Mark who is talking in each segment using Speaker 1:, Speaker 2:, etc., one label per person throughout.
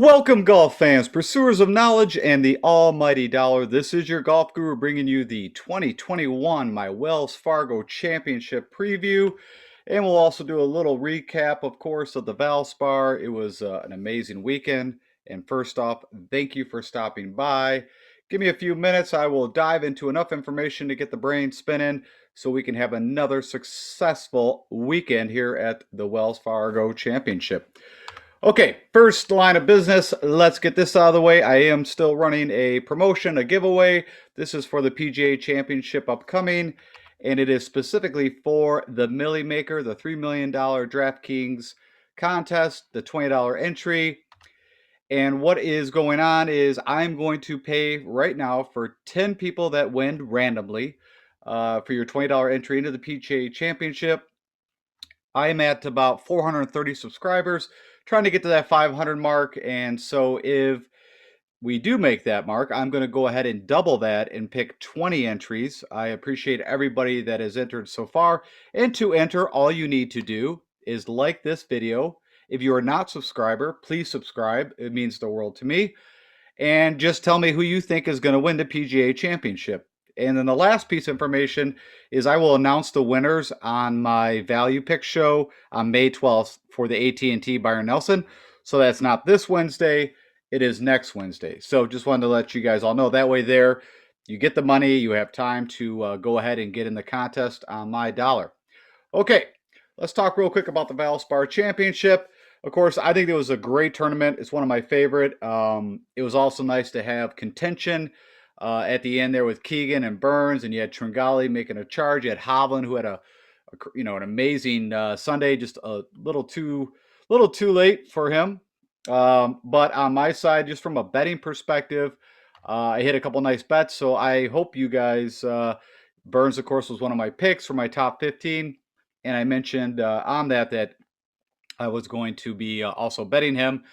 Speaker 1: Welcome, golf fans, pursuers of knowledge and the almighty dollar. This is your golf guru bringing you the 2021 my Wells Fargo Championship preview. And we'll also do a little recap, of course, of the Valspar. It was an amazing weekend. And first off, thank you for stopping by. Give me a few minutes. I will dive into enough information to get the brain spinning so we can have another successful weekend here at the Wells Fargo Championship. Okay, first line of business, let's get this out of the way. I am still running a promotion, a giveaway. This is for the PGA Championship upcoming, and it is specifically for the Millie Maker, the $3 million DraftKings contest, the $20 entry. And what is going on is I'm going to pay right now for 10 people that win randomly for your $20 entry into the PGA Championship. I'm at about 430 subscribers, trying to get to that 500 mark. And so if we do make that mark, I'm going to go ahead and double that and pick 20 entries. I appreciate everybody that has entered so far. And to enter, all you need to do is like this video. If you are not a subscriber, please subscribe. It means the world to me. And just tell me who you think is going to win the PGA Championship. And then the last piece of information is I will announce the winners on my Value Pick show on May 12th for the AT&T Byron Nelson. So that's not this Wednesday, it is next Wednesday. So just wanted to let you guys all know. That way there, you get the money, you have time to go ahead and get in the contest on my dollar. Okay, let's talk real quick about the Valspar Championship. Of course, I think it was a great tournament. It's one of my favorite. It was also nice to have contention at the end there with Keegan and Burns, and you had Tringali making a charge. You had Hovland, who had an amazing Sunday, just a little too late for him. But on my side, just from a betting perspective, I hit a couple nice bets. So I hope you guys. Burns, of course, was one of my picks for my top 15, and I mentioned on that I was going to be also betting him.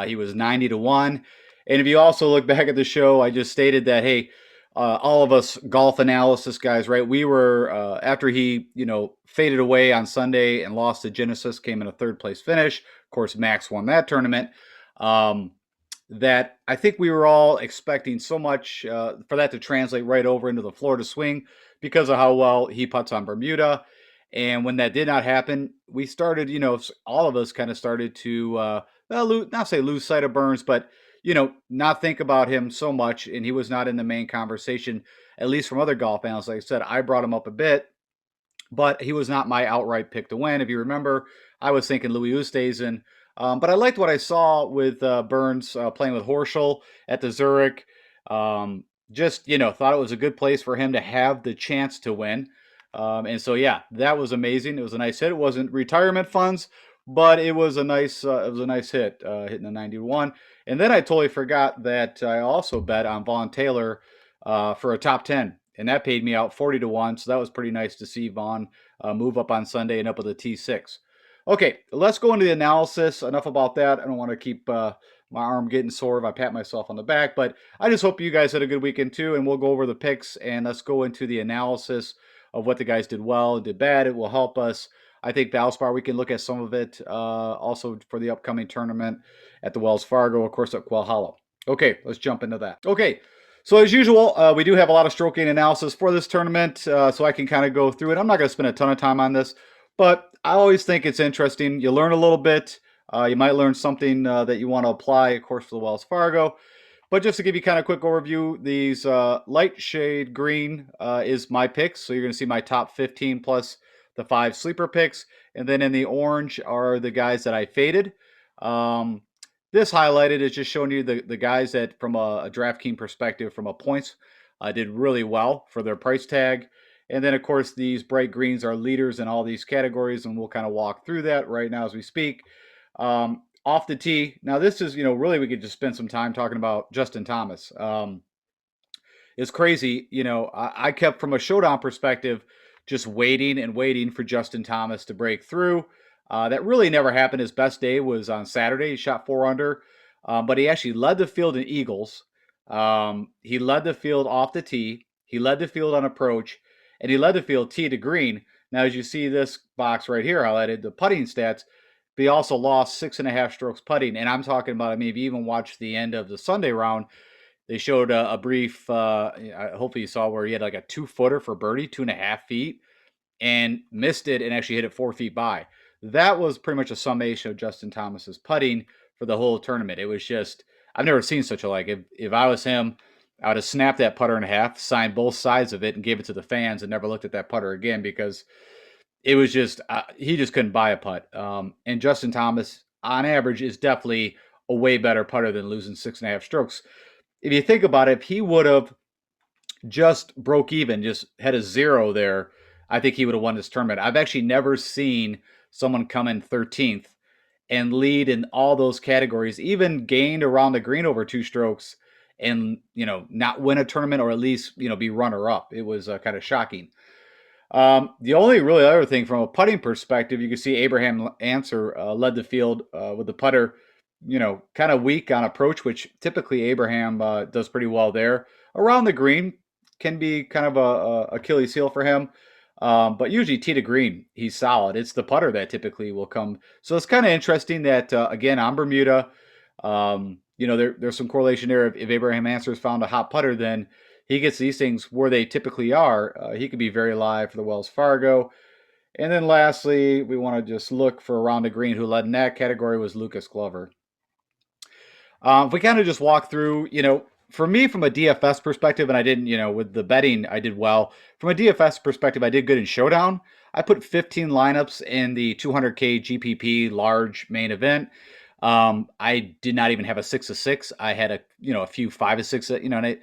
Speaker 1: He was 90-1. And if you also look back at the show, I just stated that, hey, all of us golf analysis guys, right? We were, after he, faded away on Sunday and lost to Genesis, came in a third place finish. Of course, Max won that tournament. That I think we were all expecting so much for that to translate right over into the Florida swing because of how well he putts on Bermuda. And when that did not happen, we started, all of us kind of started to, not say lose sight of Burns, but, not think about him so much. And he was not in the main conversation, at least from other golf analysts. Like I said, I brought him up a bit, but he was not my outright pick to win. If you remember, I was thinking Louis Oosthuizen. But I liked what I saw with Burns playing with Horschel at the Zurich. Thought it was a good place for him to have the chance to win. And so, yeah, that was amazing. It was a nice hit. It wasn't retirement funds, but it was a nice hit, hitting the 91. And then I totally forgot that I also bet on Vaughn Taylor for a top 10, and that paid me out 40-1. So that was pretty nice to see Vaughn move up on Sunday and up with a T6. Okay, let's go into the analysis. Enough about that. I don't want to keep my arm getting sore if I pat myself on the back, but I just hope you guys had a good weekend too, and we'll go over the picks and let's go into the analysis of what the guys did well and did bad. It will help us. I think Valspar, we can look at some of it also for the upcoming tournament at the Wells Fargo, of course, at Quail Hollow. Okay, let's jump into that. Okay, so as usual, we do have a lot of stroking analysis for this tournament, so I can kind of go through it. I'm not going to spend a ton of time on this, but I always think it's interesting. You learn a little bit. You might learn something that you want to apply, of course, for the Wells Fargo. But just to give you kind of a quick overview, these light shade green is my picks. So you're going to see my top 15 plus the 5 sleeper picks. And then in the orange are the guys that I faded. This highlighted is just showing you the guys that from a DraftKings perspective, from a points, did really well for their price tag. And then, of course, these bright greens are leaders in all these categories, and we'll kind of walk through that right now as we speak. Off the tee. Now, this is, really we could just spend some time talking about Justin Thomas. It's crazy. I kept from a showdown perspective just waiting and waiting for Justin Thomas to break through. That really never happened. His best day was on Saturday. He shot 4 under, but he actually led the field in eagles. He led the field off the tee. He led the field on approach, and he led the field tee to green. Now, as you see this box right here highlighted, the putting stats, but he also lost 6.5 strokes putting. And I'm talking about, I mean, if you even watched the end of the Sunday round, they showed a brief, hopefully you saw where he had like a 2-footer for birdie, 2.5 feet, and missed it and actually hit it 4 feet by. That was pretty much a summation of Justin Thomas's putting for the whole tournament. It was just, I've never seen such a, like, if I was him, I would have snapped that putter in half, signed both sides of it, and gave it to the fans and never looked at that putter again, because it was just, he just couldn't buy a putt. And Justin Thomas, on average, is definitely a way better putter than losing 6.5 strokes. If you think about it, if he would have just broke even, just had a zero there, I think he would have won this tournament. I've actually never seen someone come in 13th and lead in all those categories, even gained around the green over 2 strokes, and, not win a tournament, or at least, be runner up. It was kind of shocking. The only really other thing from a putting perspective, you can see Abraham Answer led the field with the putter, kind of weak on approach, which typically Abraham does pretty well there. Around the green can be kind of a Achilles heel for him. But usually tee to green, he's solid. It's the putter that typically will come. So it's kind of interesting that, again, on Bermuda, there's some correlation there. If Abraham Answers found a hot putter, then he gets these things where they typically are. He could be very live for the Wells Fargo. And then lastly, we want to just look for around the green. Who led in that category was Lucas Glover. If we kind of just walk through, for me, from a DFS perspective, and I didn't, with the betting, I did well. From a DFS perspective, I did good in Showdown. I put 15 lineups in the 200K GPP large main event. I did not even have a 6 of 6. I had a few 5 of 6, and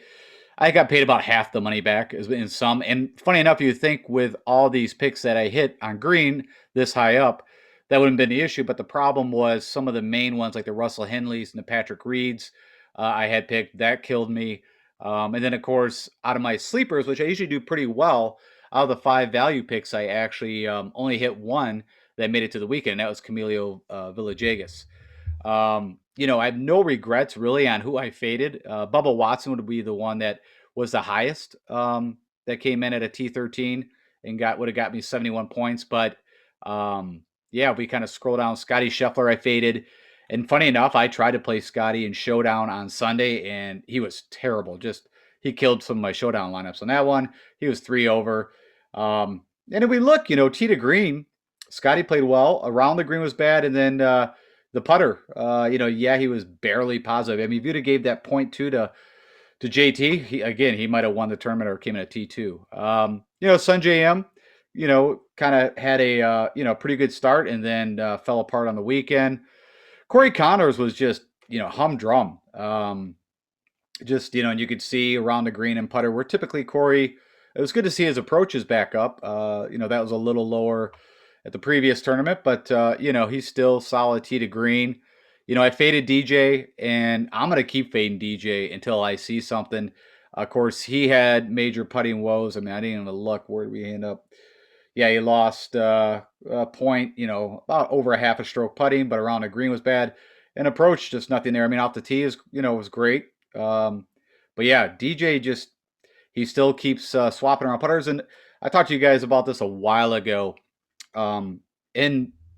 Speaker 1: I got paid about half the money back in some. And funny enough, you think with all these picks that I hit on green this high up, that wouldn't have been the issue. But the problem was some of the main ones, like the Russell Henleys and the Patrick Reeds, I had picked. That killed me. And then, of course, out of my sleepers, which I usually do pretty well, out of the 5 value picks, I actually only hit one that made it to the weekend. That was Camilo Villegas. I have no regrets really on who I faded. Bubba Watson would be the one that was the highest, that came in at a T13 and would have got me 71 points. But we kind of scroll down. Scotty Scheffler, I faded. And funny enough, I tried to play Scotty in Showdown on Sunday, and he was terrible. He killed some of my Showdown lineups on that one. He was 3 over. And if we look, tee to green, Scotty played well. Around the green was bad. And then the putter, he was barely positive. I mean, if you'd have gave that 0.2 to JT, he might have won the tournament or came in at T2. Sungjae M, kind of had a, pretty good start, and then fell apart on the weekend. Corey Connors was just, humdrum. And you could see around the green and putter where typically Corey, it was good to see his approaches back up. That was a little lower at the previous tournament, but he's still solid tee to green. I faded DJ, and I'm going to keep fading DJ until I see something. Of course, he had major putting woes. I mean, I didn't even look. Where did we end up? Yeah, he lost a point, about over a half a stroke putting, but around the green was bad. And approach, just nothing there. I mean, off the tee was great. But yeah, DJ he still keeps swapping around putters. And I talked to you guys about this a while ago. And,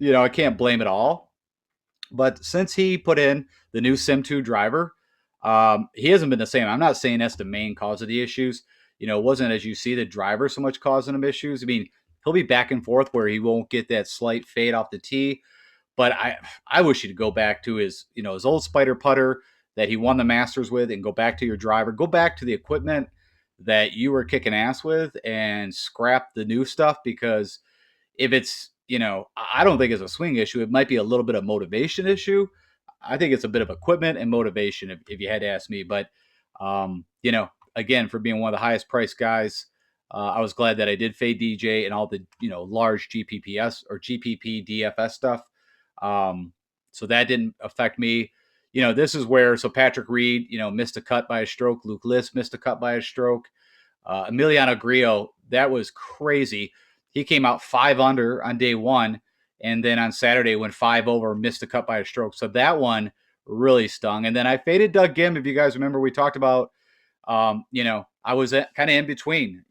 Speaker 1: I can't blame it all. But since he put in the new Sim 2 driver, he hasn't been the same. I'm not saying that's the main cause of the issues. It wasn't, as you see, the driver so much causing him issues. I mean, he'll be back and forth where he won't get that slight fade off the tee. But I wish he'd go back to his old Spider putter that he won the Masters with, and go back to your driver. Go back to the equipment that you were kicking ass with, and scrap the new stuff, because if it's, I don't think it's a swing issue. It might be a little bit of motivation issue. I think it's a bit of equipment and motivation, if you had to ask me. But, again, for being one of the highest priced guys, I was glad that I did fade DJ and all the, large GPPS or GPP DFS stuff. So that didn't affect me. This is where, so Patrick Reed, missed a cut by a stroke. Luke List missed a cut by a stroke. Emiliano Grillo, that was crazy. He came out 5 under on day one, and then on Saturday went 5 over, missed a cut by a stroke. So that one really stung. And then I faded Doug Gim. If you guys remember, we talked about, I was kind of in between,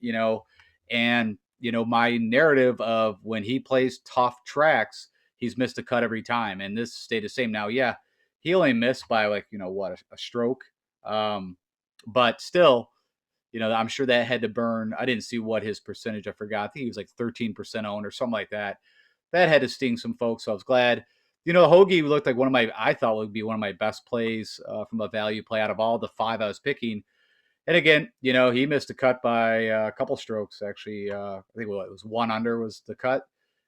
Speaker 1: and, my narrative of when he plays tough tracks, he's missed a cut every time, and this stayed the same. Now, yeah, he only missed by like a stroke, but still, I'm sure that had to burn. I didn't see what his percentage. I forgot. I think he was like 13% owned or something like that. That had to sting some folks. So I was glad. Hoagie looked like I thought would be one of my best plays from a value play out of all the 5 I was picking. And again, he missed a cut by a couple strokes. Actually, I think it was 1 under was the cut.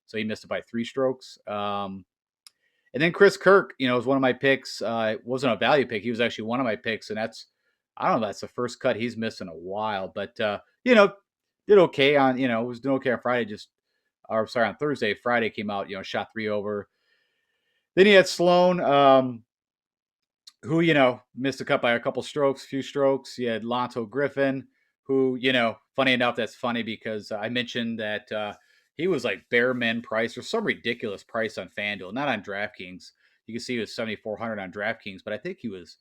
Speaker 1: So he missed it by 3 strokes. And then Chris Kirk, was one of my picks. It wasn't a value pick. He was actually one of my picks. And I don't know, that's the first cut he's missed in a while. But, did okay on, was doing okay on Friday, on Thursday. Friday came out, shot 3 over. Then he had Sloan, who, missed a cut by a couple strokes, few strokes. He had Lonto Griffin, who, funny enough, that's funny because I mentioned that he was like bare min price or some ridiculous price on FanDuel, not on DraftKings. You can see he was 7,400 on DraftKings, but I think he was,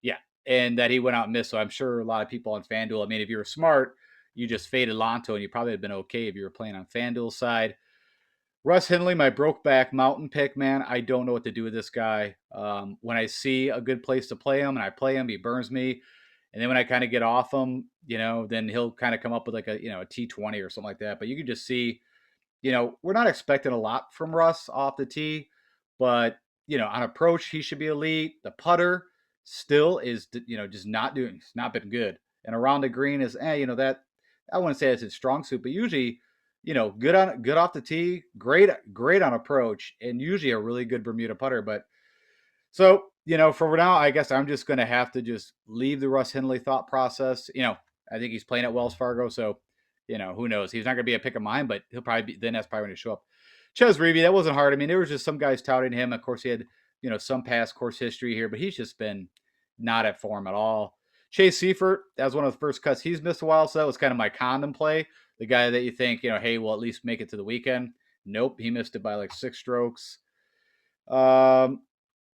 Speaker 1: yeah, and that he went out and missed. So I'm sure a lot of people on FanDuel, I mean, if you were smart, you just faded Lonto and you probably have been okay if you were playing on FanDuel side. Russ Henley, my Brokeback Mountain pick, man. I don't know what to do with this guy. When I see a good place to play him and I play him, he burns me. And then when I kind of get off him, then he'll kind of come up with like a T20 or something like that. But you can just see, we're not expecting a lot from Russ off the tee, but on approach, he should be elite. The putter still is, just it's not been good. And around the green is, that I wouldn't say it's his strong suit, but usually, good off the tee, great on approach, and usually a really good Bermuda putter. But so, for now, I guess I'm just going to have to just leave the Russ Henley thought process. I think he's playing at Wells Fargo, so who knows? He's not going to be a pick of mine, but he'll probably be. Then that's probably when he show up. Ches Reavie, that wasn't hard. I mean, there was just some guys touting him. Of course, he had some past course history here, but he's just been not at form at all. Chase Seifert, that was one of the first cuts he's missed a while, so that was kind of my condom play. The guy that you think, hey, we'll at least make it to the weekend. Nope, he missed it by like 6 strokes. And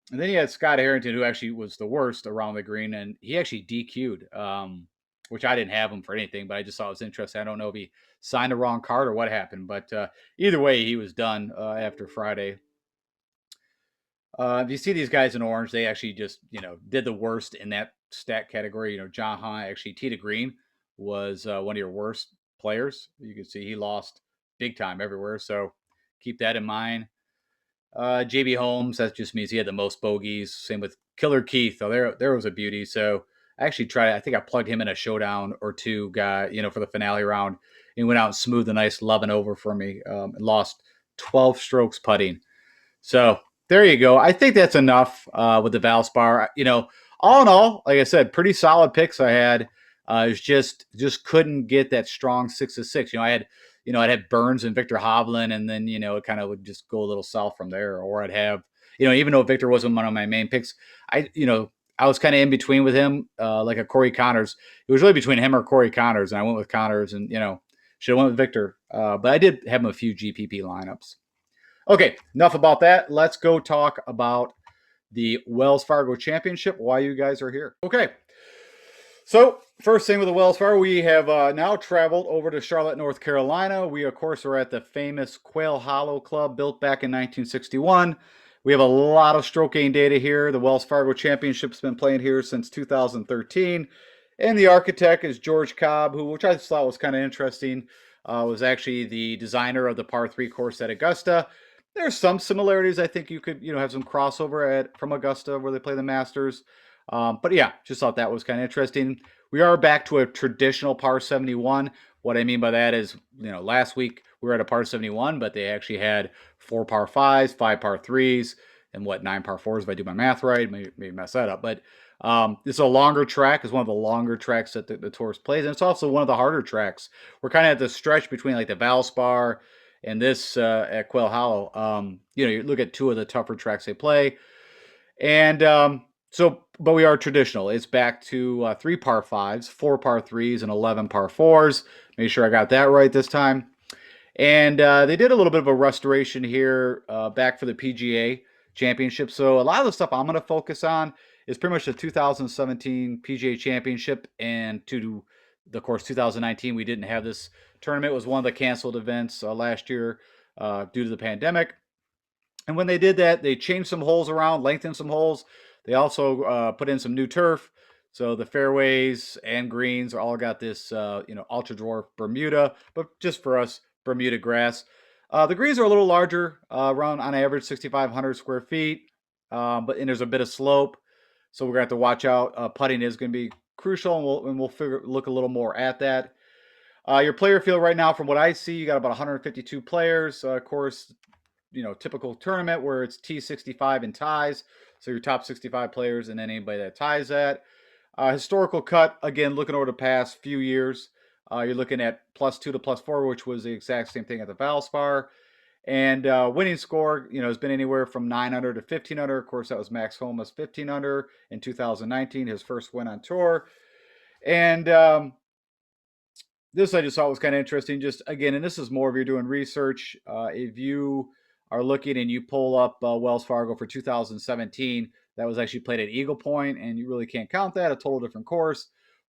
Speaker 1: then you had Scott Harrington, who actually was the worst around the green, and he actually DQ'd, which I didn't have him for anything, but I just thought it was interesting. I don't know if he signed the wrong card or what happened, but either way, he was done after Friday. If you see these guys in orange, they actually just, did the worst in that stat category. John Hunt, actually, Tee to Green was one of your worst players. You can see he lost big time everywhere, so keep that in mind. JB Holmes, that just means he had the most bogeys. Same with Killer Keith. Oh, there was a beauty. So I actually I think I plugged him in a showdown or two guy, for the finale round. He went out and smoothed a nice 11 over for me and lost 12 strokes putting. So there you go. I think that's enough with the Valspar. All in all, like I said, pretty solid picks I had. It's just couldn't get that strong 6 of 6. I'd have Burns and Victor Hovland, and then, it kind of would just go a little south from there. Or I'd have, even though Victor wasn't one of my main picks, I was kind of in between with him, like a Corey Connors. It was really between him or Corey Connors, and I went with Connors, and, should have went with Victor. But I did have him a few GPP lineups. Okay, enough about that. Let's go talk about the Wells Fargo Championship, why you guys are here. Okay, so first thing with the Wells Fargo, we have now traveled over to Charlotte, North Carolina. We, of course, are at the famous Quail Hollow Club, built back in 1961. We have a lot of stroke gain data here. The Wells Fargo Championship's been playing here since 2013. And the architect is George Cobb, which I thought was kind of interesting, was actually the designer of the par 3 course at Augusta. There's some similarities. I think you could, have some crossover from Augusta where they play the Masters. But yeah, just thought that was kind of interesting. We are back to a traditional par 71. What I mean by that is, last week we were at a par 71, but they actually had 4 par 5s, 5 par 3s, and 9 par 4s if I do my math right. Maybe mess that up. But this is a longer track. It's one of the longer tracks that the tourist plays. And it's also one of the harder tracks. We're kind of at the stretch between like the Valspar and this at Quail Hollow. You look at 2 of the tougher tracks they play. And but we are traditional. It's back to 3 par 5s, 4 par 3s, and 11 par 4s. Make sure I got that right this time. And they did a little bit of a restoration here back for the PGA Championship. So a lot of the stuff I'm going to focus on is pretty much the 2017 PGA Championship. And of course, 2019, we didn't have this tournament. It was one of the canceled events last year due to the pandemic. And when they did that, they changed some holes around, lengthened some holes. They also put in some new turf. So the fairways and greens are all got this, ultra dwarf Bermuda, but just for us, Bermuda grass. The greens are a little larger, around on average 6,500 square feet, and there's a bit of slope, so we're gonna have to watch out. Putting is going to be crucial, and we'll look a little more at that. Your player field right now, from what I see, you got about 152 players. Of course, typical tournament where it's T65 and ties. So your top 65 players and then anybody that ties that. Historical cut, again, looking over the past few years, you're looking at +2 to +4, which was the exact same thing at the Valspar. And winning score, has been anywhere from 900 to 1500. Of course, that was Max Homa's 1500 in 2019, his first win on tour. And this I just thought was kind of interesting. Just again, and this is more if you're doing research. If you are looking and you pull up Wells Fargo for 2017, that was actually played at Eagle Point, and you really can't count that, a total different course.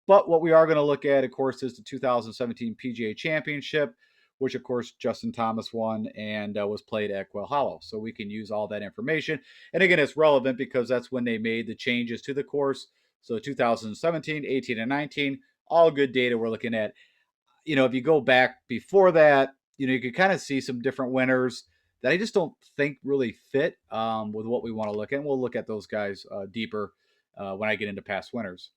Speaker 1: But what we are going to look at, of course, is the 2017 PGA Championship, which, of course, Justin Thomas won and was played at Quail Hollow. So we can use all that information. And again, it's relevant because that's when they made the changes to the course. So 2017, 18, and 19, all good data we're looking at. If you go back before that, you could kind of see some different winners that I just don't think really fit with what we want to look at. And we'll look at those guys deeper when I get into past winners.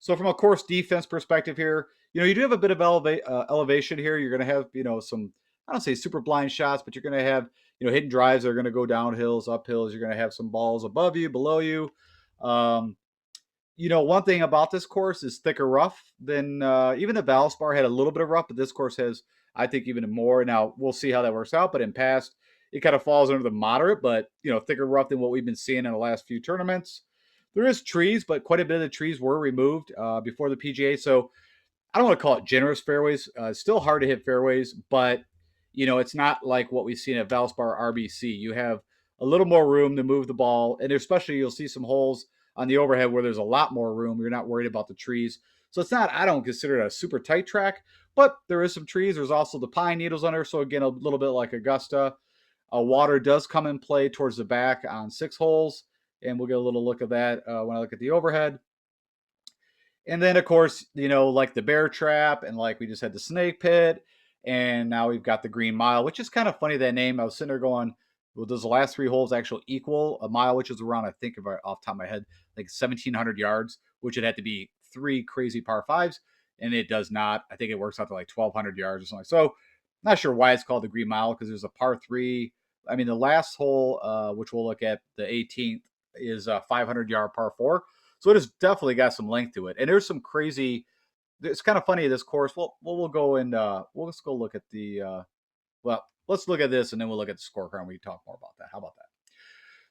Speaker 1: So from a course defense perspective here, you do have a bit of elevation here. You're going to have, some, I don't say super blind shots, but you're going to have, hidden drives that are going to go downhills, uphills. You're going to have some balls above you, below you. One thing about this course is thicker rough than even the Valspar had a little bit of rough, but this course has, I think, even more. Now we'll see how that works out. But in past, it kind of falls under the moderate, but thicker rough than what we've been seeing in the last few tournaments. There is trees, but quite a bit of the trees were removed before the PGA. So I don't want to call it generous fairways. It's still hard to hit fairways, but it's not like what we've seen at Valspar RBC. You have a little more room to move the ball, and especially you'll see some holes on the overhead where there's a lot more room. You're not worried about the trees. So it's not, I don't consider it a super tight track, but there is some trees. There's also the pine needles under. So again, a little bit like Augusta. Water does come in play towards the back on 6 holes, and we'll get a little look at that when I look at the overhead. And then, of course, like the bear trap, and like we just had the snake pit, and now we've got the green mile, which is kind of funny, that name. I was sitting there going, well, does the last 3 holes actually equal a mile, which is around, I think, off the top of my head, like 1,700 yards, which would have to be 3 crazy par 5s, and it does not. I think it works out to like 1,200 yards or something. So, not sure why it's called the green mile, because there's a par 3. I mean, the last hole, which we'll look at, the 18th, is a 500-yard par 4. So it has definitely got some length to it. And there's some crazy, it's kind of funny, this course. We'll go and we'll just go look at the, let's look at this and then we'll look at the scorecard and we talk more about that. How about that?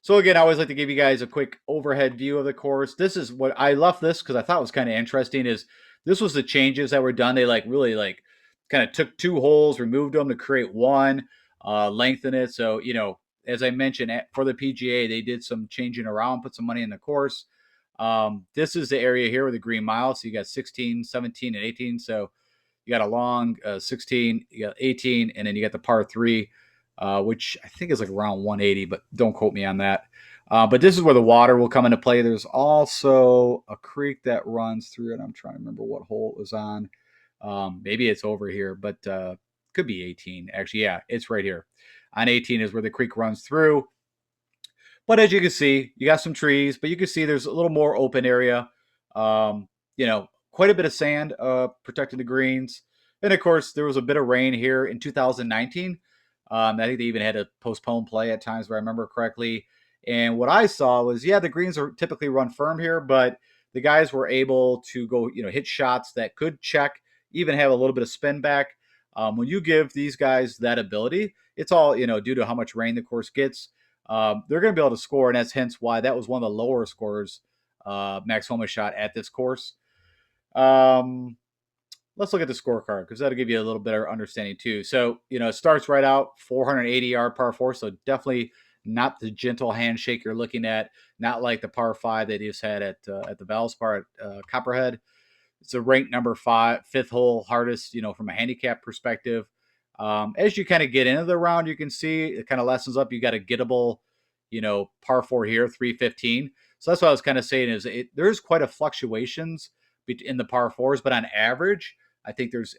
Speaker 1: So again, I always like to give you guys a quick overhead view of the course. This is what I left this because I thought was kind of interesting, is this was the changes that were done. They really kind of took 2 holes, removed them to create one, lengthen it. So, as I mentioned, for the PGA, they did some changing around, put some money in the course. This is the area here with the green mile. So you got 16, 17, and 18. So you got a long 16, you got 18, and then you got the par 3, which I think is like around 180, but don't quote me on that. But this is where the water will come into play. There's also a creek that runs through it. I'm trying to remember what hole it was on. Maybe it's over here, but could be 18. Actually, yeah, it's right here. On 18 is where the creek runs through. But as you can see, you got some trees, but you can see there's a little more open area. Quite a bit of sand protecting the greens. And of course, there was a bit of rain here in 2019. I think they even had to postpone play at times, if I remember correctly. And what I saw was, the greens are typically run firm here, but the guys were able to go, hit shots that could check, even have a little bit of spin back. When you give these guys that ability, it's all, due to how much rain the course gets. They're going to be able to score, and that's hence why that was one of the lower scores Max Homa shot at this course. Let's look at the scorecard because that'll give you a little better understanding too. So, it starts right out 480-yard par 4, so definitely not the gentle handshake you're looking at, not like the par 5 they just had at the Valspar at Copperhead. It's a ranked number 5, 5th hole hardest, from a handicap perspective. As you kind of get into the round, you can see it kind of lessens up. You got a gettable, par 4 here, 315. So that's what I was kind of saying is there's quite a fluctuations in the par 4s, but on average, I think there's,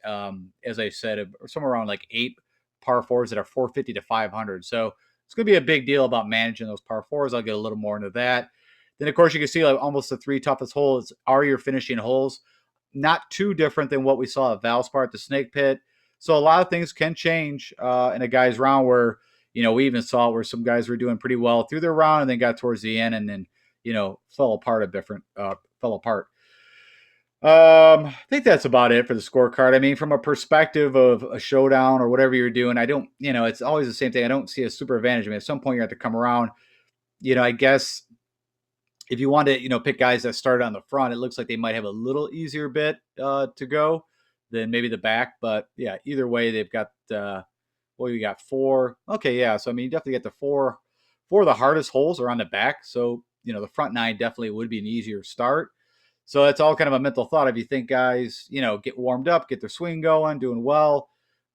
Speaker 1: as I said, somewhere around like 8 par 4s that are 450 to 500. So it's going to be a big deal about managing those par 4s. I'll get a little more into that. Then, of course, you can see like almost the 3 toughest holes are your finishing holes. Not too different than what we saw at Valspar at the Snake Pit. So a lot of things can change in a guy's round where, we even saw where some guys were doing pretty well through their round and then got towards the end and then, fell apart fell apart. I think that's about it for the scorecard. I mean, from a perspective of a showdown or whatever you're doing, I don't, it's always the same thing. I don't see a super advantage. I mean, at some point you have to come around, I guess if you want to, pick guys that started on the front, it looks like they might have a little easier bit to go than maybe the back. But yeah, either way, they've got, you got 4. Okay, yeah. So, I mean, you definitely get the 4 of the hardest holes are on the back. So, the front 9 definitely would be an easier start. So that's all kind of a mental thought. If you think guys, get warmed up, get their swing going, doing well,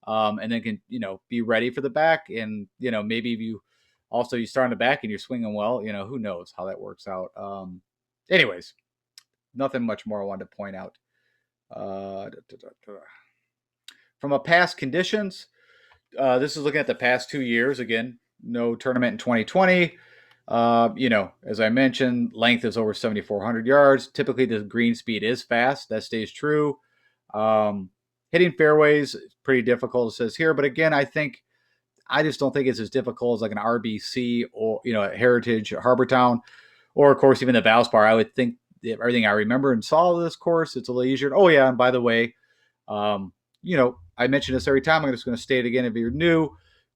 Speaker 1: and then can, be ready for the back. And, maybe if you start on the back and you're swinging well, who knows how that works out. Anyways, nothing much more I wanted to point out. From a past conditions, this is looking at the past 2 years. Again, no tournament in 2020. As I mentioned, length is over 7,400 yards. Typically, the green speed is fast. That stays true. Hitting fairways is pretty difficult, it says here. But again, I just don't think it's as difficult as like an RBC or, a Heritage, Harbortown, or of course, even the Valspar. I would think everything I remember and saw of this course, it's a little easier. Oh yeah. And by the way, I mention this every time. I'm just going to state it again. If you're new,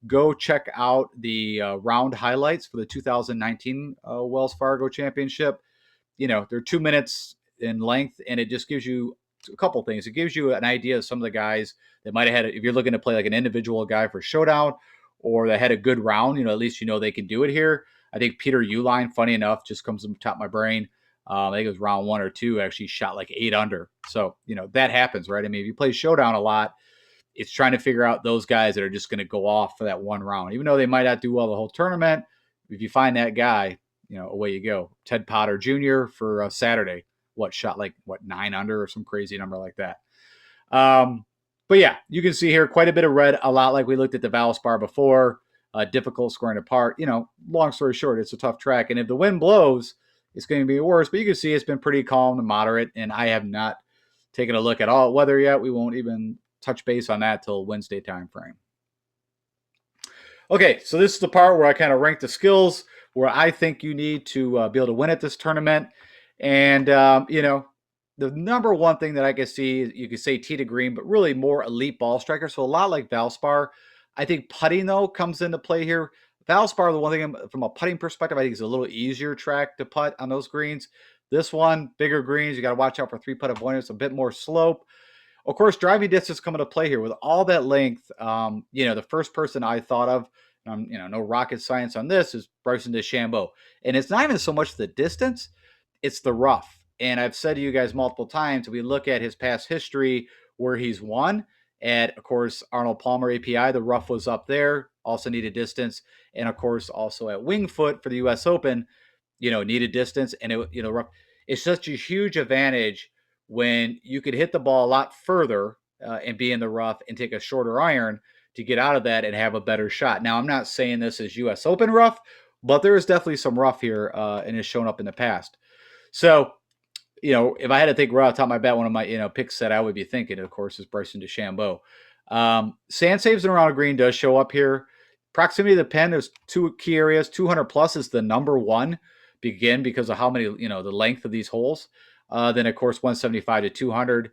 Speaker 1: go check out the round highlights for the 2019 Wells Fargo Championship. They're 2 minutes in length, and it just gives you a couple things. It gives you an idea of some of the guys that might have had, if you're looking to play like an individual guy for showdown or that had a good round, at least they can do it here. I think Peter Uline, funny enough, just comes to the top of my brain. I think it was round 1 or 2, actually shot like 8 under. So, that happens, right? I mean, if you play showdown a lot, it's trying to figure out those guys that are just going to go off for that one round. Even though they might not do well the whole tournament, if you find that guy, away you go. Ted Potter Jr. for Saturday, shot like 9 under or some crazy number like that. But yeah, you can see here quite a bit of red, a lot like we looked at the Valspar before. Difficult scoring apart. Long story short, it's a tough track. And if the wind blows, it's going to be worse. But you can see it's been pretty calm and moderate. And I have not taken a look at all weather yet. We won't even touch base on that till Wednesday time frame. Okay, so this is the part where I kind of rank the skills where I think you need to be able to win at this tournament. And, the number one thing that I can see, you could say tee to green, but really more elite ball striker. So a lot like Valspar. I think putting, though, comes into play here. Valspar, the one thing from a putting perspective, I think is a little easier track to putt on those greens. This one, bigger greens, you got to watch out for 3-putt avoidance, a bit more slope. Of course, driving distance coming to play here with all that length. The first person I thought of, no rocket science on this, is Bryson DeChambeau. And it's not even so much the distance, it's the rough. And I've said to you guys multiple times, we look at his past history where he's won at, of course, Arnold Palmer API, the rough was up there, also needed distance. And of course, also at Wingfoot for the US Open, needed distance. And rough. It's such a huge advantage when you could hit the ball a lot further and be in the rough and take a shorter iron to get out of that and have a better shot. Now, I'm not saying this is US Open rough, but there is definitely some rough here and has shown up in the past. So, if I had to think right off the top of my bat, one of my, picks that I would be thinking, of course, is Bryson DeChambeau. Sand saves and around a green does show up here. Proximity to the pin, there's 2 key areas. 200 plus is the number one, because of how many, the length of these holes. Then, of course, 175 to 200.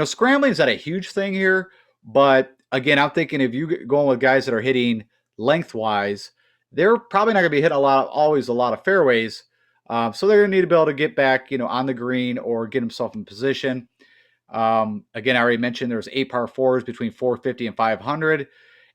Speaker 1: Scrambling is not a huge thing here. But, again, I'm thinking if you going with guys that are hitting lengthwise, they're probably not going to be hitting always a lot of fairways. So they're going to need to be able to get back, on the green or get himself in position. Again, I already mentioned there's 8 par 4s between 450 and 500.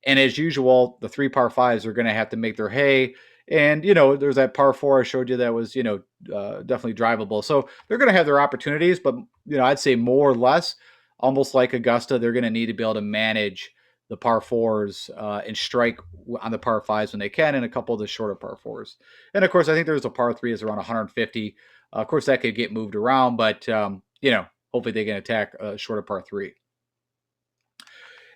Speaker 1: And as usual, the 3 par 5s are going to have to make their hay. And, there's that par 4 I showed you that was, definitely drivable. So they're going to have their opportunities, but, I'd say more or less, almost like Augusta, they're going to need to be able to manage the par fours and strike on the par fives when they can, and a couple of the shorter par fours. And of course, I think there's a par three is around 150. Of course, that could get moved around, but hopefully they can attack a shorter par three.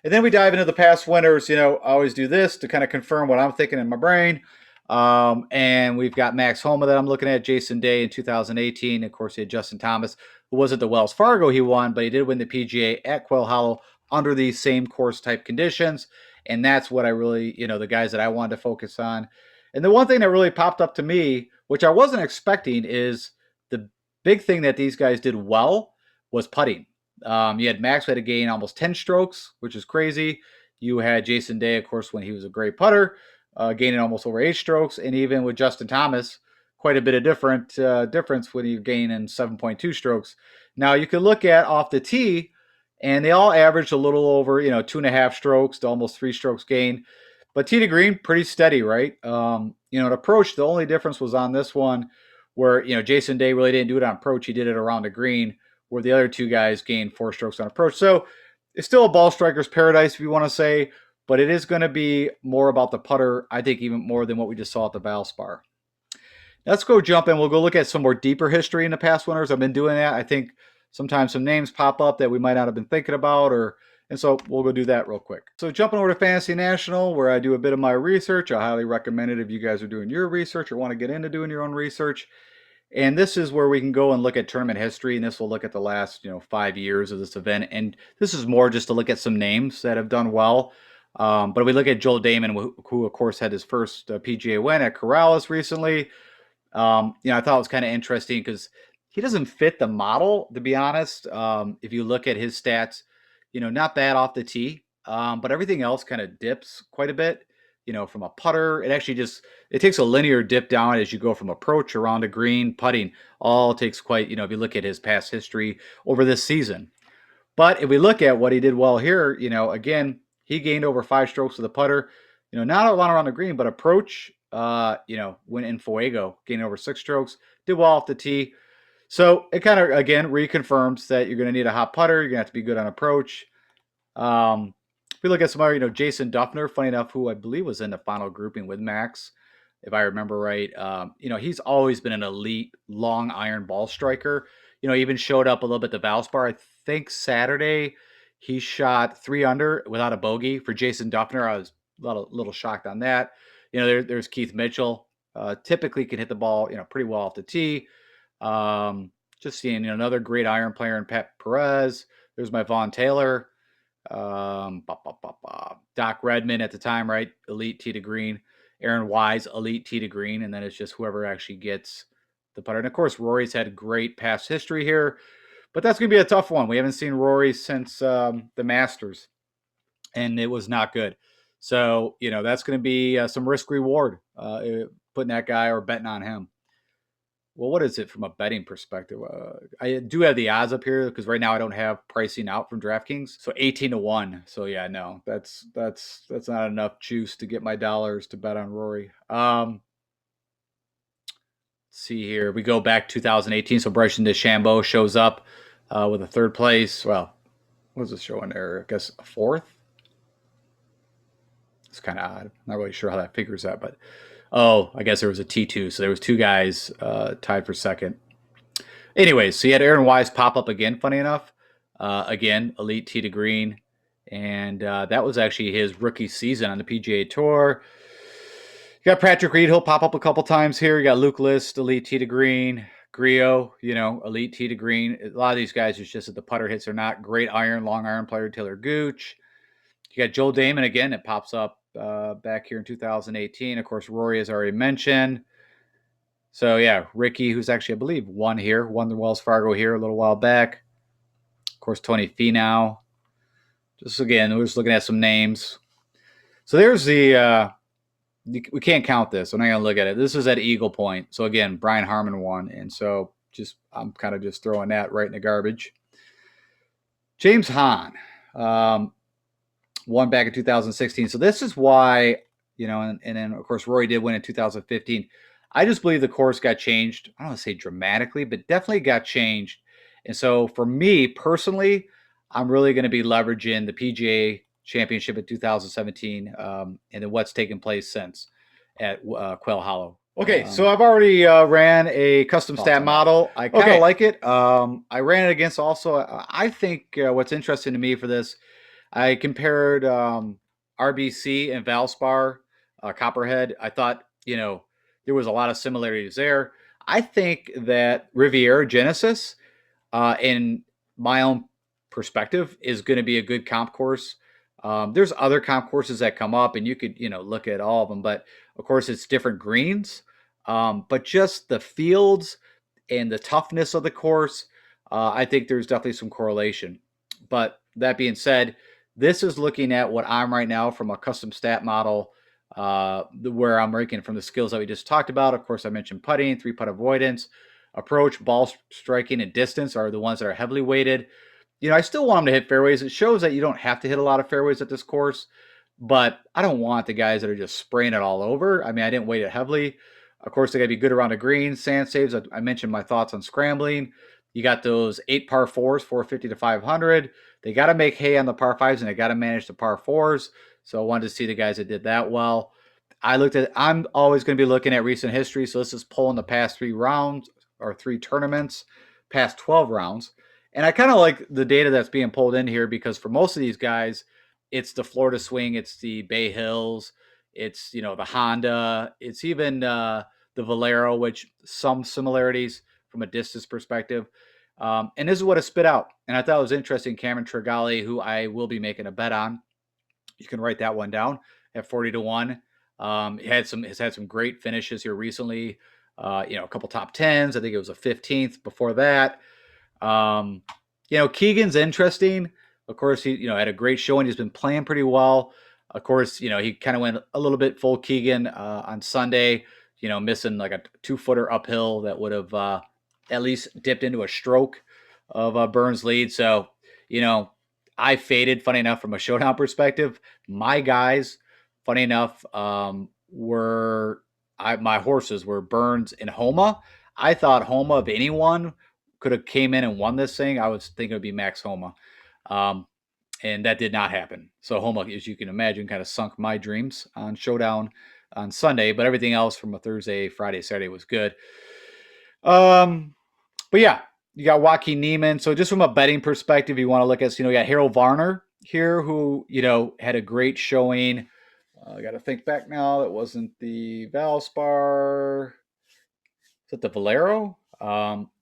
Speaker 1: And then we dive into the past winners. I always do this to kind of confirm what I'm thinking in my brain. And we've got Max Homa that I'm looking at, Jason Day in 2018. Of course, he had Justin Thomas, who wasn't the Wells Fargo he won, but he did win the PGA at Quail Hollow under these same course type conditions. And that's what I really, the guys that I wanted to focus on. And the one thing that really popped up to me, which I wasn't expecting, is the big thing that these guys did well was putting. You had Max had to gain almost 10 strokes, which is crazy. You had Jason Day, of course, when he was a great putter, gaining almost over 8 strokes. And even with Justin Thomas, quite a bit of difference when you gain in 7.2 strokes. Now, you can look at off the tee, and they all averaged a little over, 2.5 strokes to almost 3 strokes gain. But tee to green, pretty steady, right? An approach, the only difference was on this one where, Jason Day really didn't do it on approach. He did it around the green, where the other two guys gained 4 strokes on approach. So it's still a ball striker's paradise, if you want to say, but it is going to be more about the putter, I think, even more than what we just saw at the Valspar. Let's go jump in. We'll go look at some more deeper history in the past winners. I've been doing that. I think sometimes some names pop up that we might not have been thinking about, and so we'll go do that real quick. So jumping over to Fantasy National, where I do a bit of my research. I highly recommend it if you guys are doing your research or want to get into doing your own research. And this is where we can go and look at tournament history, and this will look at the last 5 years of this event. And this is more just to look at some names that have done well. But we look at Joel Dahmen, who of course had his first PGA win at Corrales recently. I thought it was kind of interesting because he doesn't fit the model, to be honest. If you look at his stats, not bad off the tee, but everything else kind of dips quite a bit. From a putter, it takes a linear dip down as you go from approach around to green, putting, all takes quite, if you look at his past history over this season. But if we look at what he did well here, again, he gained over 5 strokes with the putter, not a lot around the green, but approach, went in Fuego, gained over 6 strokes, did well off the tee. So it kind of, again, reconfirms that you're going to need a hot putter. You're going to have to be good on approach. We look at some other, Jason Duffner, funny enough, who I believe was in the final grouping with Max, if I remember right. He's always been an elite long iron ball striker. Even showed up a little bit the Valspar. I think Saturday he shot 3 under without a bogey for Jason Duffner. I was a little shocked on that. There's Keith Mitchell. Typically can hit the ball, pretty well off the tee. Just seeing another great iron player in Pat Perez. There's my Vaughn Taylor. Doc Redman at the time, right? Elite tee to green. Aaron Wise, elite tee to green. And then it's just whoever actually gets the putter. And of course, Rory's had great past history here, but that's going to be a tough one. We haven't seen Rory since the Masters, and it was not good. So, that's going to be some risk reward, putting that guy or betting on him. Well, what is it from a betting perspective? I do have the odds up here because right now I don't have pricing out from DraftKings. So 18-1. So yeah, no, that's not enough juice to get my dollars to bet on Rory. Let's see here. We go back 2018. So Bryson DeChambeau shows up with a 3rd place. Well, what was this showing there? I guess a 4th. It's kind of odd. Not really sure how that figures that, but I guess there was a T2, so there was 2 guys tied for 2nd. Anyways, so you had Aaron Wise pop up again, funny enough. Again, elite tee to green. And that was actually his rookie season on the PGA Tour. You got Patrick Reed, he'll pop up a couple times here. You got Luke List, elite tee to green. Griot, elite tee to green. A lot of these guys, it's just that the putter hits are not great iron, long iron player. Taylor Gooch. You got Joel Dahmen again. It pops up back here in 2018. Of course, Rory has already mentioned. So yeah, Ricky, who's actually, I believe, won the Wells Fargo here a little while back. Of course, Tony Finau. Just again, we're just looking at some names. So there's we can't count this. I'm not going to look at it. This is at Eagle Point. So again, Brian Harmon won. And so I'm kind of just throwing that right in the garbage. James Hahn. Won back in 2016. So this is why, and then, of course, Rory did win in 2015. I just believe the course got changed. I don't want to say dramatically, but definitely got changed. And so for me personally, I'm really going to be leveraging the PGA Championship in 2017, and then what's taken place since at Quail Hollow. Okay, so I've already ran a custom stat model. I kind of like it. I ran it against also, I think what's interesting to me for this, I compared RBC and Valspar Copperhead. I thought, there was a lot of similarities there. I think that Riviera Genesis, in my own perspective, is going to be a good comp course. There's other comp courses that come up, and you could, look at all of them. But of course, it's different greens. But just the fields and the toughness of the course, I think there's definitely some correlation. But that being said, this is looking at what I'm right now from a custom stat model, where I'm ranking from the skills that we just talked about. Of course, I mentioned putting, 3-putt avoidance, approach, ball striking, and distance are the ones that are heavily weighted. I still want them to hit fairways. It shows that you don't have to hit a lot of fairways at this course, but I don't want the guys that are just spraying it all over. I mean, I didn't weight it heavily. Of course, they got to be good around the green, sand saves. I mentioned my thoughts on scrambling. You got those 8 par 4s, 450 to 500. They got to make hay on the par 5s, and they got to manage the par 4s. So I wanted to see the guys that did that well. I'm always going to be looking at recent history. So this is pulling the past 3 rounds or 3 tournaments, past 12 rounds. And I kind of like the data that's being pulled in here because for most of these guys, it's the Florida Swing, it's the Bay Hills, it's, the Honda, it's even the Valero, which some similarities from a distance perspective. And this is what it spit out. And I thought it was interesting. Cameron Tregali, who I will be making a bet on. You can write that one down at 40 to 1. Has had some great finishes here recently. A couple top 10s. I think it was a 15th before that. Keegan's interesting. Of course, he, had a great showing. He's been playing pretty well. Of course, he kind of went a little bit full Keegan on Sunday, missing like a 2-footer uphill that would have at least dipped into a stroke of Burns' lead. So, I faded, funny enough, from a showdown perspective. My guys, funny enough, my horses were Burns and Homa. I thought Homa, of anyone, could have came in and won this thing. I was thinking it would be Max Homa. And that did not happen. So Homa, as you can imagine, kind of sunk my dreams on showdown on Sunday, but everything else from a Thursday, Friday, Saturday was good. But yeah, you got Joaquin Niemann. So just from a betting perspective, you want to look at, you got Harold Varner here, who, had a great showing. I got to think back now. That wasn't the Valspar. Is it the Valero?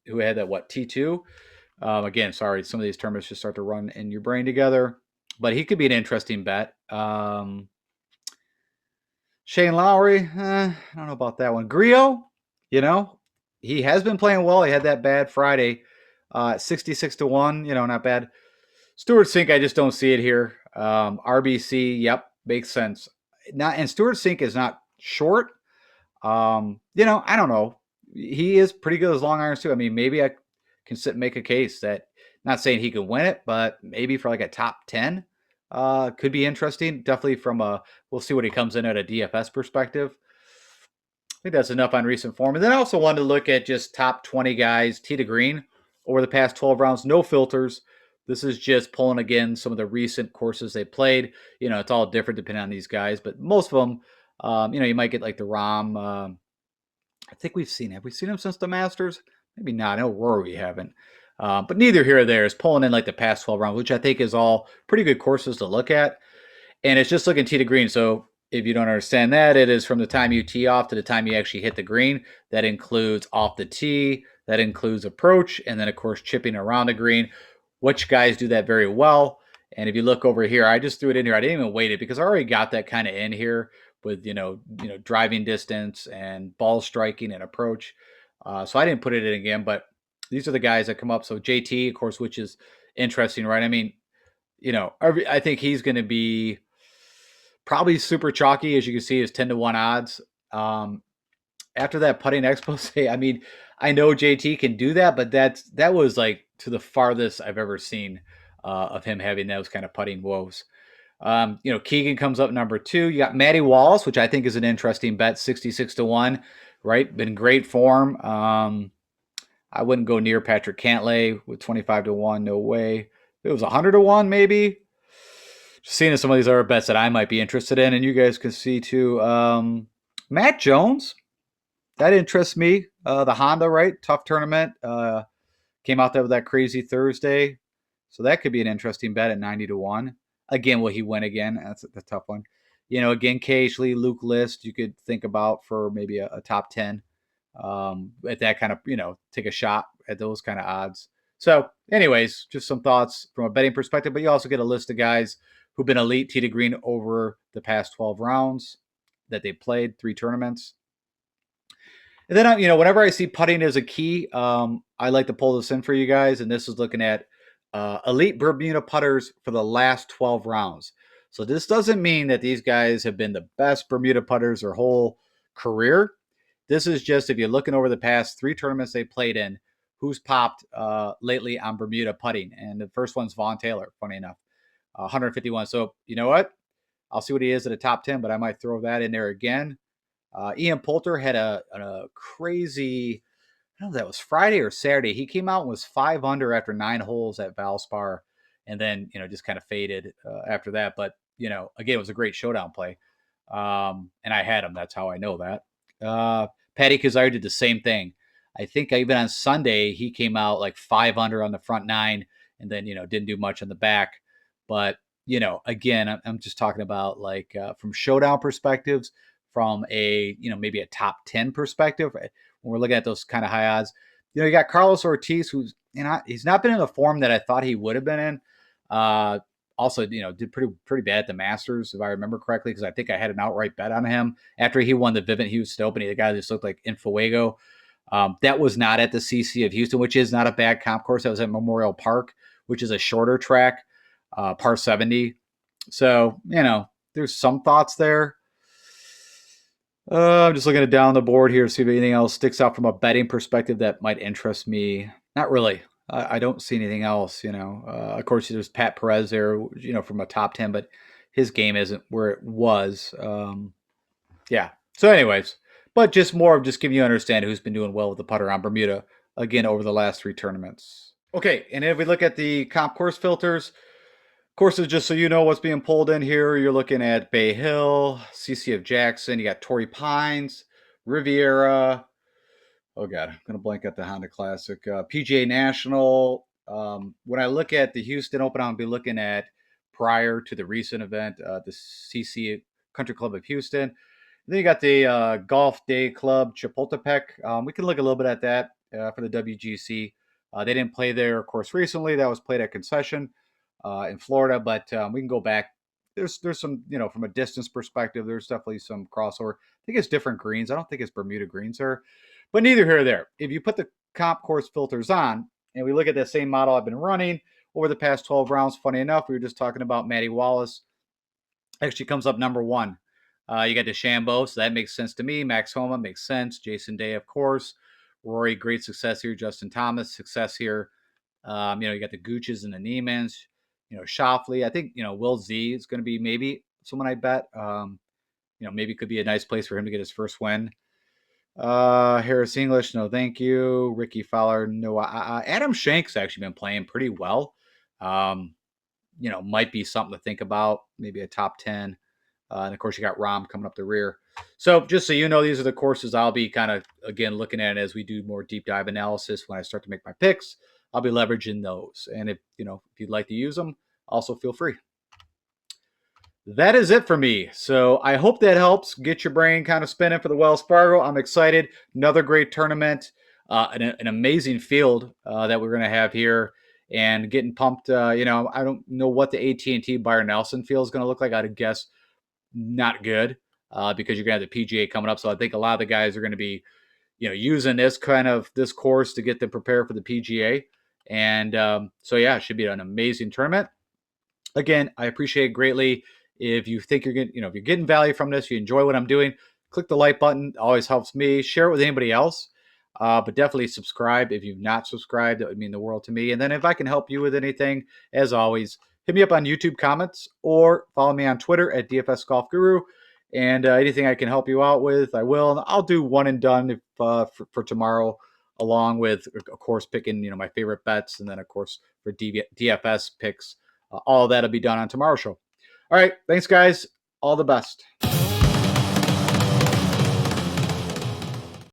Speaker 1: Who had that, T2? Again, sorry, some of these terms just start to run in your brain together. But he could be an interesting bet. Shane Lowry, I don't know about that one. Griot, he has been playing well. He had that bad Friday, 66 to 1, not bad. Stuart Sink, I just don't see it here. RBC, yep, makes sense. And Stuart Sink is not short. I don't know. He is pretty good as long irons too. I mean, maybe I can sit and make a case that, not saying he can win it, but maybe for like a top 10, could be interesting. Definitely we'll see what he comes in at a DFS perspective. I think that's enough on recent form. And then I also wanted to look at just top 20 guys, tee to green, over the past 12 rounds, no filters. This is just pulling, again, some of the recent courses they played. It's all different depending on these guys, but most of them, you might get like the Rahm. I think have we seen him since the Masters? Maybe not. I know Rory we haven't. But neither here or there is pulling in like the past 12 rounds, which I think is all pretty good courses to look at. And it's just looking tee to green. So if you don't understand that, it is from the time you tee off to the time you actually hit the green. That includes off the tee. That includes approach. And then, of course, chipping around the green, which guys do that very well. And if you look over here, I just threw it in here. I didn't even weight it because I already got that kind of in here with, driving distance and ball striking and approach. So I didn't put it in again, but these are the guys that come up. So JT, of course, which is interesting, right? I mean, I think he's going to be probably super chalky, as you can see, is 10 to 1 odds. After that putting expose, I mean, I know JT can do that, but that was like to the farthest I've ever seen of him having those kind of putting woes. Keegan comes up number 2. You got Matty Wallace, which I think is an interesting bet, 66 to 1, right? Been great form. I wouldn't go near Patrick Cantlay with 25 to 1. No way. It was 100 to 1, maybe. seeing some of these other bets that I might be interested in, and you guys can see too. Matt Jones, that interests me. The Honda, right? Tough tournament. Came out there with that crazy Thursday. So that could be an interesting bet at 90-1. Again, will he win again? That's the tough one. Again, occasionally Luke List, you could think about for maybe a top 10 at that kind of, take a shot at those kind of odds. So, anyways, just some thoughts from a betting perspective, but you also get a list of guys who've been elite tee to green over the past 12 rounds that they played, 3 tournaments. And then, whenever I see putting as a key, I like to pull this in for you guys. And this is looking at elite Bermuda putters for the last 12 rounds. So this doesn't mean that these guys have been the best Bermuda putters their whole career. This is just if you're looking over the past 3 tournaments they played in, who's popped lately on Bermuda putting. And the first one's Vaughn Taylor, funny enough, 151. So you know what? I'll see what he is at a top 10, but I might throw that in there again. Ian Poulter had a crazy, I don't know if that was Friday or Saturday. He came out and was 5 under after 9 holes at Valspar, and then just kind of faded after that. But again, it was a great showdown play, and I had him. That's how I know that. Patty Kazire did the same thing. I think even on Sunday he came out like 5 under on the front 9, and then didn't do much on the back. But again, I'm just talking about like from showdown perspectives, from a maybe a top 10 perspective when we're looking at those kind of high odds. You got Carlos Ortiz, who's he's not been in the form that I thought he would have been in. Also, did pretty bad at the Masters, if I remember correctly, because I think I had an outright bet on him after he won the Vivint Houston Open. The guy just looked like Infuego. That was not at the CC of Houston, which is not a bad comp course. That was at Memorial Park, which is a shorter track, par 70. So, there's some thoughts there. I'm just looking down the board here to see if anything else sticks out from a betting perspective that might interest me. Not really. I don't see anything else, Of course, there's Pat Perez there, from a top 10, but his game isn't where it was. Yeah. So anyways, but just more of just giving you an understanding who's been doing well with the putter on Bermuda, again, over the last 3 tournaments. Okay, and if we look at the comp course filters, courses, just so you know what's being pulled in here, you're looking at Bay Hill, CC of Jackson, you got Torrey Pines, Riviera. Oh God, I'm going to blank at the Honda Classic. PGA National. When I look at the Houston Open, I'll be looking at prior to the recent event, the CC Country Club of Houston. Then you got the Golf Day Club Chapultepec. We can look a little bit at that for the WGC. They didn't play there, of course, recently. That was played at Concession in Florida, but we can go back. There's some, from a distance perspective, there's definitely some crossover. I think it's different greens. I don't think it's Bermuda greens there, but neither here or there. If you put the comp course filters on and we look at that same model I've been running over the past 12 rounds, funny enough, we were just talking about Matty Wallace. Actually comes up number 1. You got DeChambeau, so that makes sense to me. Max Homa makes sense. Jason Day, of course. Rory, great success here. Justin Thomas, success here. You got the Gooches and the Niemans. Shoffley. I think, Will Z is going to be maybe someone I bet. Maybe could be a nice place for him to get his first win. Harris English, no thank you. Ricky Fowler, no. Adam Shank's actually been playing pretty well. Might be something to think about. Maybe a top 10. And of course, you got Rahm coming up the rear. So just so you know, these are the courses I'll be kind of, again, looking at as we do more deep dive analysis. When I start to make my picks, I'll be leveraging those. And if you'd like to use them, also feel free. That is it for me. So I hope that helps get your brain kind of spinning for the Wells Fargo. I'm excited. Another great tournament, an amazing field that we're going to have here, and getting pumped. I don't know what the AT&T Byron Nelson field is going to look like. I'd guess not good because you're going to have the PGA coming up. So I think a lot of the guys are going to be, using this course to get them prepared for the PGA. And so, yeah, it should be an amazing tournament. Again, I appreciate it greatly. If you think you're getting, if you're getting value from this, you enjoy what I'm doing, click the like button. It always helps me. Share it with anybody else. But definitely subscribe. If you've not subscribed, that would mean the world to me. And then if I can help you with anything, as always, hit me up on YouTube comments or follow me on Twitter at DFS Golf Guru. And anything I can help you out with, I will. And I'll do one and done if, for tomorrow, along with, of course, picking my favorite bets, and then of course for DFS picks. All of that'll be done on tomorrow's show. All right. Thanks, guys. All the best.